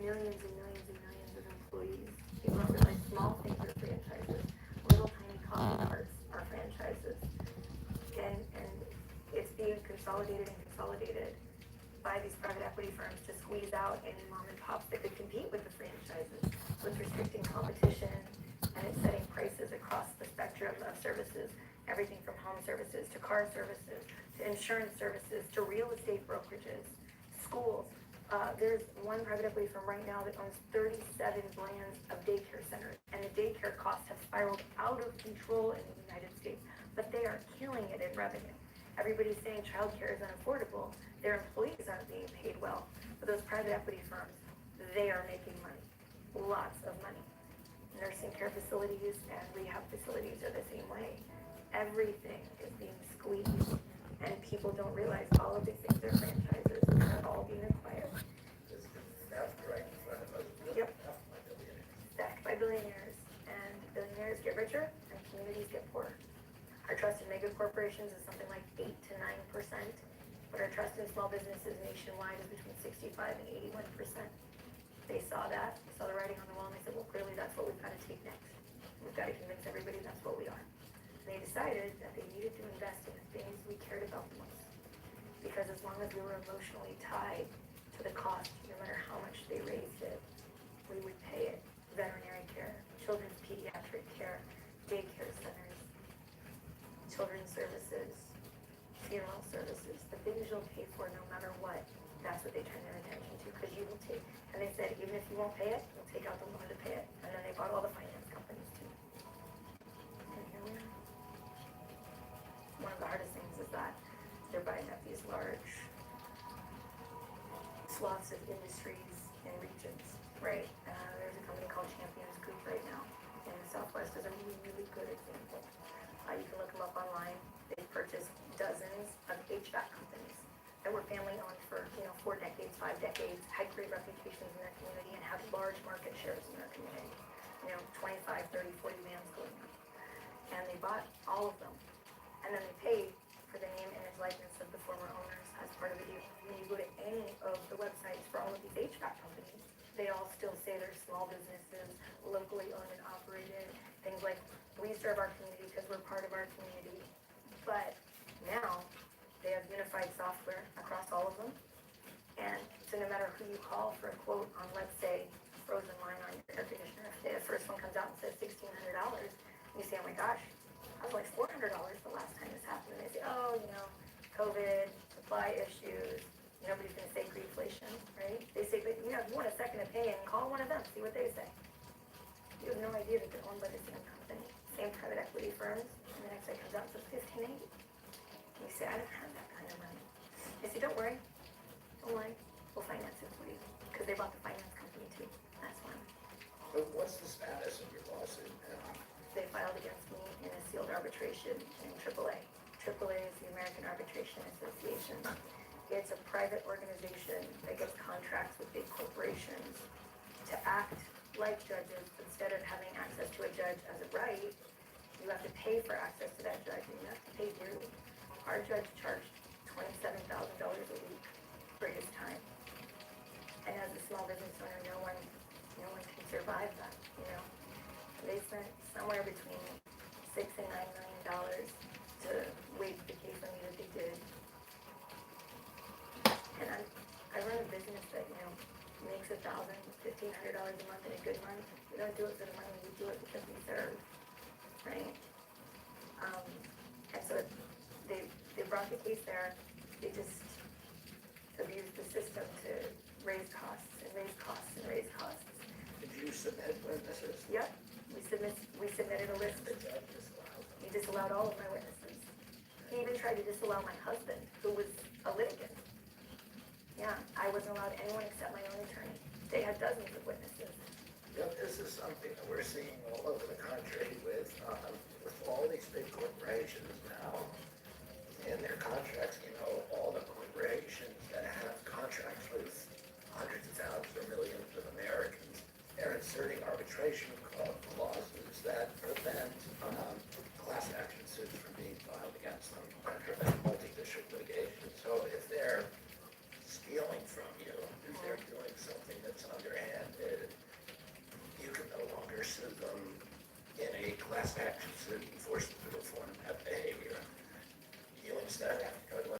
millions and millions and millions of employees. People don't realize small things are franchises. Little tiny coffee carts are franchises. And it's being consolidated by these private equity firms to squeeze out any mom and pops that could compete with the franchises. So it's restricting competition, and it's setting prices across the spectrum of services, everything from home services to car services to insurance services to real estate brokerages, schools. There's one private equity firm right now that owns 37 brands of daycare centers, and the daycare costs have spiraled out of control in the United States, but they are killing it in revenue. Everybody's saying childcare is unaffordable. Their employees aren't being paid well. But those private equity firms, they are making money, lots of money. Nursing care facilities and rehab facilities are the same way. Everything is being squeezed, and people don't realize all of these things are franchises, and they're all being acquired. This is staffed right in front of us. Yep. Staffed by billionaires. Stacked by billionaires, and billionaires get richer, and communities get poorer. Our trust in mega corporations is something like 8 to 9%, but our trust in small businesses nationwide is between 65 and 81%. They saw that, saw the writing on the wall, and they said, well, clearly that's what we've got to take next. We've got to convince everybody that's what we are. And they decided that they needed to invest in the things we cared about the most. Because as long as we were emotionally tied to the cost, no matter how much they raised it, we would pay it. Veterinary care, children's pediatric care, daycare centers, children's services, funeral services, the things you'll pay for no matter what, that's what they turn their attention to, because you will take, and they said, even if you won't pay it, you'll take out the loan to pay it, and then they bought all the finance companies too. And here we are. One of the hardest things is that they're buying up these large swaths of industries and regions, right? There's a company called Champions Group right now in the Southwest is a really, really good example. You can look them up online. They've purchased dozens of HVAC companies that were family owned for 4 decades, 5 decades, had great reputations in their community, and had large market shares in their community. 25, 30, 40 vans going on. And they bought all of them. And then they paid for the name, image, likeness of the former owners as part of the deal. When you go to any of the websites for all of these HVAC companies, they all still say they're small businesses, locally owned and operated, things like, we serve our community because we're part of our community. But now they have unified software across all of them. And so no matter who you call for a quote on, let's say, frozen line on your air conditioner, if the first one comes out and says $1,600, you say, oh my gosh, that was like $400 the last time this happened. And they say, oh, COVID, supply issues, nobody's going to say greedflation, right? They say, but if you want a second opinion, call one of them, see what they say. You have no idea that they're owned by the same company, same private equity firms, and the next day comes out and says $1,580. And you say, I don't have that kind of money. They say, don't worry, we'll finance it for you. Because they bought the finance company too, that's why. But what's the status of your lawsuit now? They filed against me in a sealed arbitration in AAA. AAA is the American Arbitration Association. It's a private organization that gets contracts with big corporations to act like judges. Instead of having access to a judge as a right, you have to pay for access to that judge, and you have to pay dearly. Our judge charged $27,000 a week for his time. And as a small business owner, no one can survive that, They spent somewhere between $6 and $9 million to wage the case on me that they did. And I run a business that, makes $1,000, $1,500 a month in a good month. We don't do it for the money, we do it because we serve, right? And so they brought the case there. They just abused the system to raise costs and raise costs and raise costs. Did you submit witnesses? Yep, we submitted a list. The judge disallowed them. He disallowed all of my witnesses. He even tried to disallow my husband, who was a litigant. Yeah, I wasn't allowed anyone except my own attorney. They had dozens of witnesses. This is something that we're seeing all over the country with all these big corporations now in their contracts. All the corporations that have contracts with hundreds of thousands or millions of Americans, they're inserting arbitration clauses that prevent class action suits from being filed against them and prevent multi-district litigation. So if they're stealing from you, if they're doing something that's underhand, that